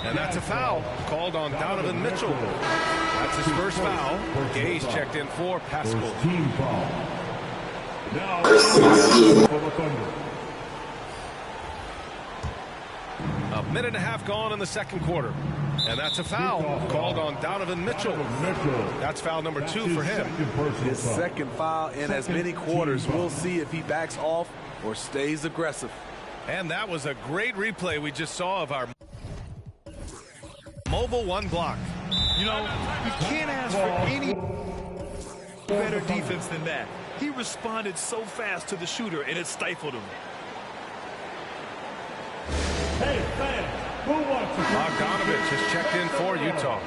And that's a foul called on Donovan Mitchell. That's his first foul. Gay's checked in for Pascal. Team foul. Now for the Thunder. A minute and a half gone in the second quarter. And that's a foul called on Donovan Mitchell. That's foul number 2 for him. His second foul in as many quarters. We'll see if he backs off or stays aggressive. And that was a great replay we just saw of our Mobile One block. You know, you can't ask for any better defense than that. He responded so fast to the shooter, and it stifled him. Hey, fans, who wants to... Bogdanovich has checked in for Utah.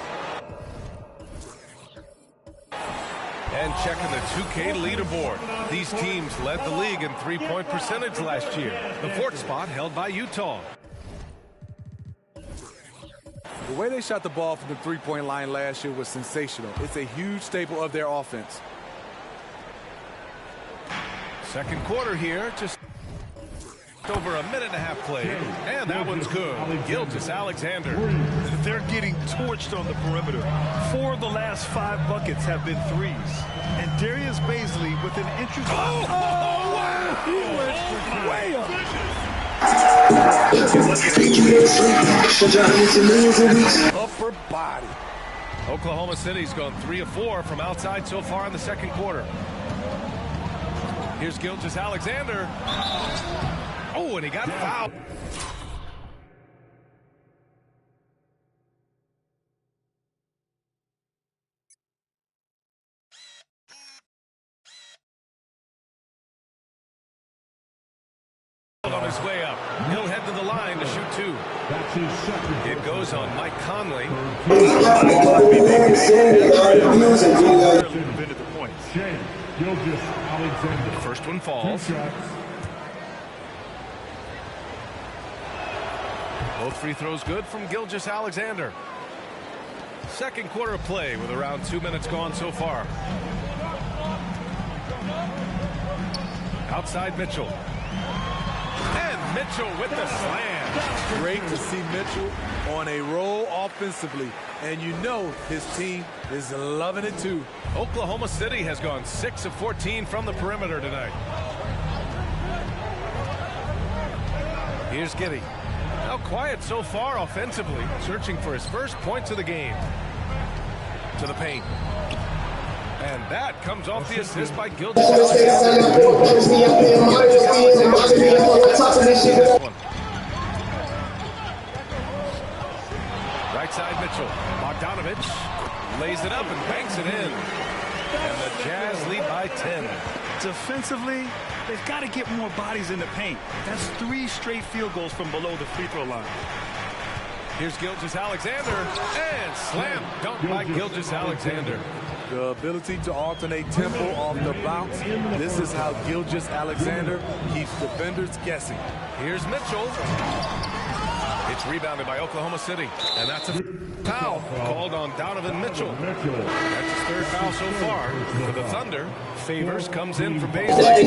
And checking the 2K leaderboard. These teams led the league in three-point percentage last year. The 4th spot held by Utah. The way they shot the ball from the three-point line last year was sensational. It's a huge staple of their offense. Second quarter here, just over a minute and a half played. And that one's good. Gilgeous-Alexander. They're getting torched on the perimeter. 4 of the last 5 buckets have been threes. And Darius Bazley with an interesting... wow! He went way up. Upper body. Oklahoma City's gone 3 of 4 from outside so far in the second quarter. Here's Gilgeous-Alexander. Oh, and he got fouled. On his way up. He'll head to the line to shoot 2. That's his second. It goes on Mike Conley. Shea Gilgeous-Alexander. First one falls. 2 shots. Both free throws good from Gilgeous-Alexander. Second quarter of play with around 2 minutes gone so far. Outside Mitchell. And Mitchell with the slam. Great to see Mitchell on a roll offensively. And you know his team is loving it too. Oklahoma City has gone 6 of 14 from the perimeter tonight. Here's Giddey. Now quiet so far offensively, searching for his first points of the game. To the paint. And that comes off the assist by Gilgeous-Alexander. Right side Mitchell. Bogdanovich lays it up and banks it in. And the Jazz lead by 10. Defensively, they've got to get more bodies in the paint. That's 3 straight field goals from below the free throw line. Here's Gilgeous-Alexander. And slam dunk by Gilgeous-Alexander. The ability to alternate tempo off the bounce. This is how Gilgeous-Alexander keeps defenders guessing. Here's Mitchell. It's rebounded by Oklahoma City. And that's a foul called on Donovan Mitchell. That's his 3rd foul so far for the Thunder. Favors comes in for Bazley.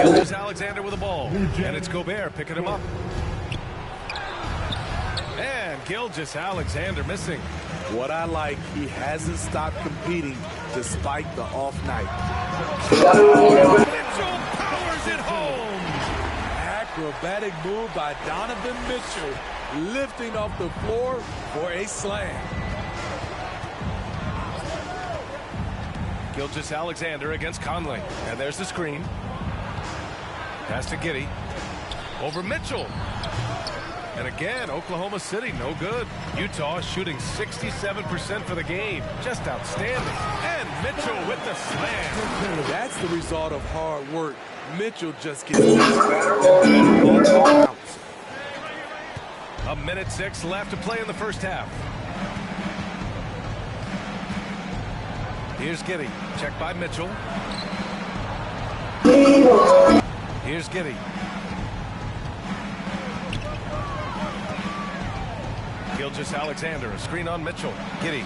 Gilgeous-Alexander with the ball. And it's Gobert picking him up. And Gilgeous-Alexander missing. What I like, he hasn't stopped competing despite the off night. Mitchell powers it home. Acrobatic move by Donovan Mitchell, lifting off the floor for a slam. Gilgeous-Alexander against Conley. And there's the screen. Pass to Giddey. Over Mitchell. And again, Oklahoma City, no good. Utah shooting 67% for the game. Just outstanding. And Mitchell with the slam. That's the result of hard work. Mitchell just gets... A minute 6 left to play in the first half. Here's Giddey. Checked by Mitchell. Here's Giddey. Gilgeous-Alexander, a screen on Mitchell. Giddey.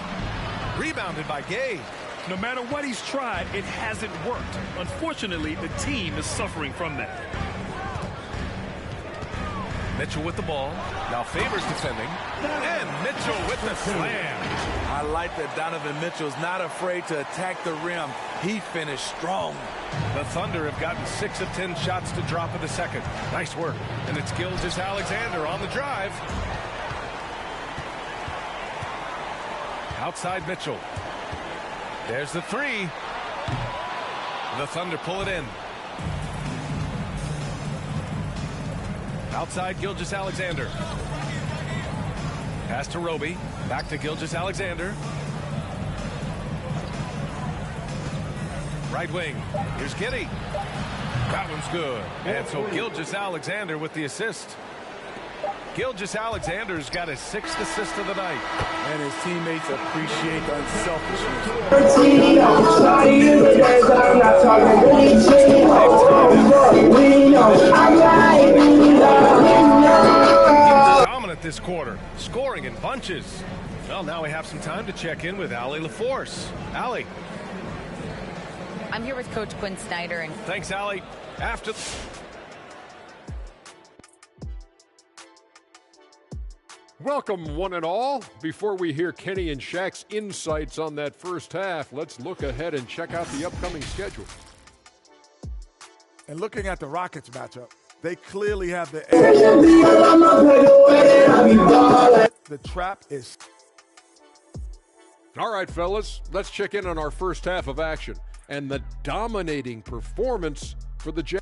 Rebounded by Gay. No matter what he's tried, it hasn't worked. Unfortunately, the team is suffering from that. Mitchell with the ball. Now Favors defending. And Mitchell with the slam. I like that Donovan Mitchell's not afraid to attack the rim. He finished strong. The Thunder have gotten 6 of 10 shots to drop in the second. Nice work. And it's Gilgeous-Alexander on the drive. Outside Mitchell. There's the three. The Thunder pull it in. Outside Gilgeous-Alexander. Pass to Roby. Back to Gilgeous-Alexander. Right wing. Here's Giddey. That one's good. And so Gilgeous-Alexander with the assist. Gilgeous-Alexander's got his 6th assist of the night. And his teammates appreciate the unselfishness. Dominant this quarter, scoring in bunches. Well, now we have some time to check in with Allie LaForce. Allie. I'm here with Coach Quinn Snyder. And thanks, Allie. After... Welcome, one and all. Before we hear Kenny and Shaq's insights on that first half, let's look ahead and check out the upcoming schedule. And looking at the Rockets matchup, they clearly have the edge. The trap is... All right, fellas, let's check in on our first half of action and the dominating performance for the Jazz.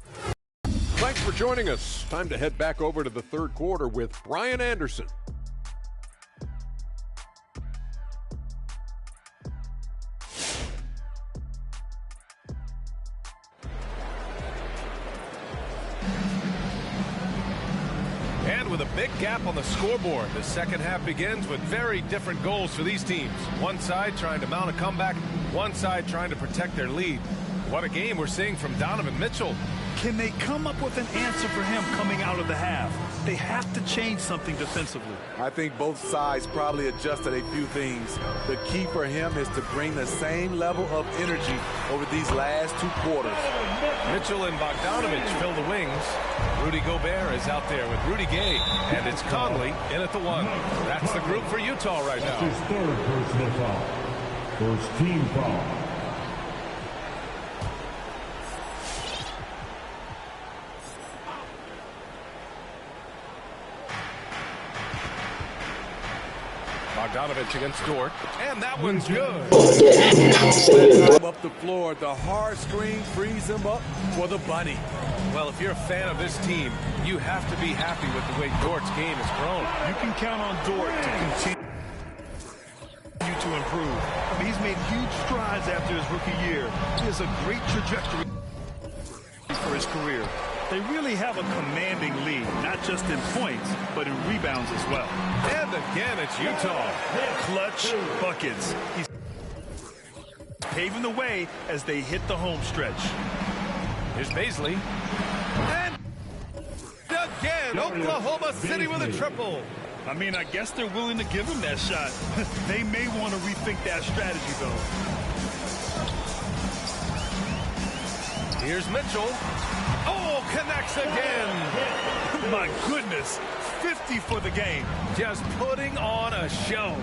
Thanks for joining us. Time to head back over to the third quarter with Brian Anderson. With a big gap on the scoreboard, the second half begins with very different goals for these teams. One side trying to mount a comeback, one side trying to protect their lead. What a game we're seeing from Donovan Mitchell. Can they come up with an answer for him coming out of the half? They have to change something defensively. I think both sides probably adjusted a few things. The key for him is to bring the same level of energy over these last 2 quarters. Mitchell and Bogdanovich fill the wings. Rudy Gobert is out there with Rudy Gay. And it's Conley in at the 1. That's the group for Utah right now. His 3rd personal foul. First team foul. Bogdanovich against Dort, and that one's good. Up the floor, the hard screen frees him up for the bunny. Well, if you're a fan of this team, you have to be happy with the way Dort's game has grown. You can count on Dort to continue to improve. I mean, he's made huge strides after his rookie year. He has a great trajectory for his career. They really have a commanding lead, not just in points, but in rebounds as well. And again, it's Utah. Clutch buckets. He's paving the way as they hit the home stretch. Here's Bazley. And again, Oklahoma City with a triple. I mean, I guess they're willing to give him that shot. They may want to rethink that strategy, though. Here's Mitchell. Oh, connects again. My goodness, 50 for the game. Just putting on a show.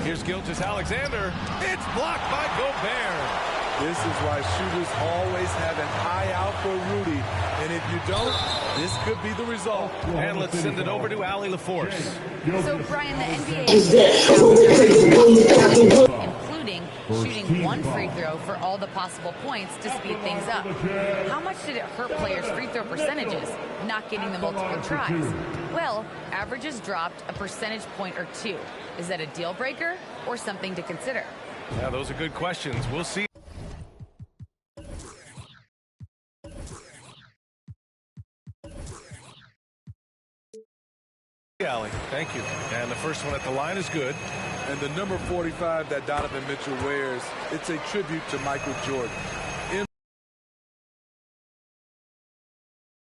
Here's Gilgeous-Alexander. It's blocked by Gobert. This is why shooters always have an eye out for Rudy. And if you don't, this could be the result. And let's send it over to Allie LaForce. So, Brian, the NBA including shooting 1 free throw for all the possible points to speed things up. How much did it hurt players' free throw percentages, not getting the multiple tries? Well, averages dropped a percentage point or 2. Is that a deal breaker or something to consider? Yeah, those are good questions. We'll see. Allie, thank you. And the first one at the line is good. And the number 45 that Donovan Mitchell wears, it's a tribute to Michael Jordan. In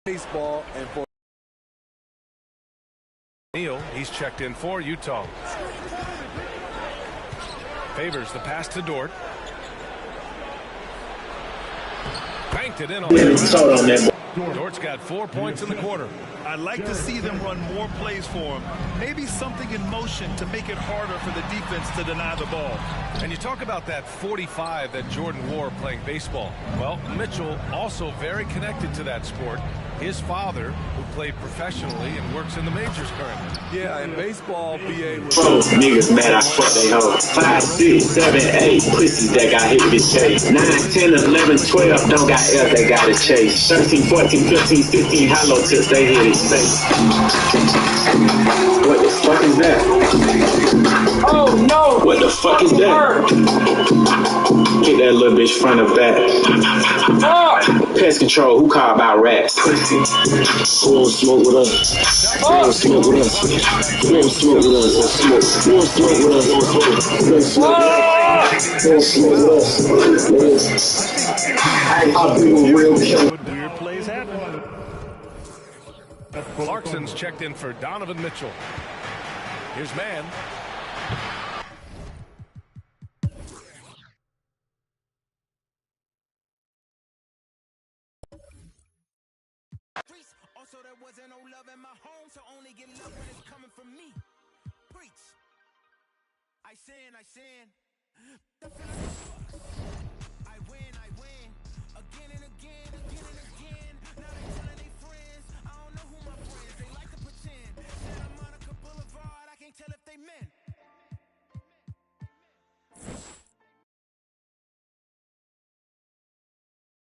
baseball and for Neal, he's checked in for Utah. Favors the pass to Dort. Banked it in on the Dort's got 4 points in the quarter. I'd like to see them run more plays for him. Maybe something in motion to make it harder for the defense to deny the ball. And you talk about that 45 that Jordan wore playing baseball. Well, Mitchell also very connected to that sport. His father, who played professionally and works in the majors currently. Yeah, in baseball, BA was... Niggas mad I fuck they hoe. 5, 6, 7, 8 pussies that got hit with chase. 9, 10, 11, 12 don't got L's they got to chase. 13, 14, 15, 16 hollow tips they hit his face. What the fuck is that? Oh no! What the fuck is that? Get that little bitch front or back. Pest control, who called about rats? Who won't smoke with us? Who won't smoke with us? Who won't smoke with us? Who won't smoke with us? Who won't smoke with us? I'll be a real killer. Weird plays happen. Clarkson's checked in for Donovan Mitchell. Here's man. Also, there wasn't no love in my home, so only get love when it's coming from me. Preach. I sin.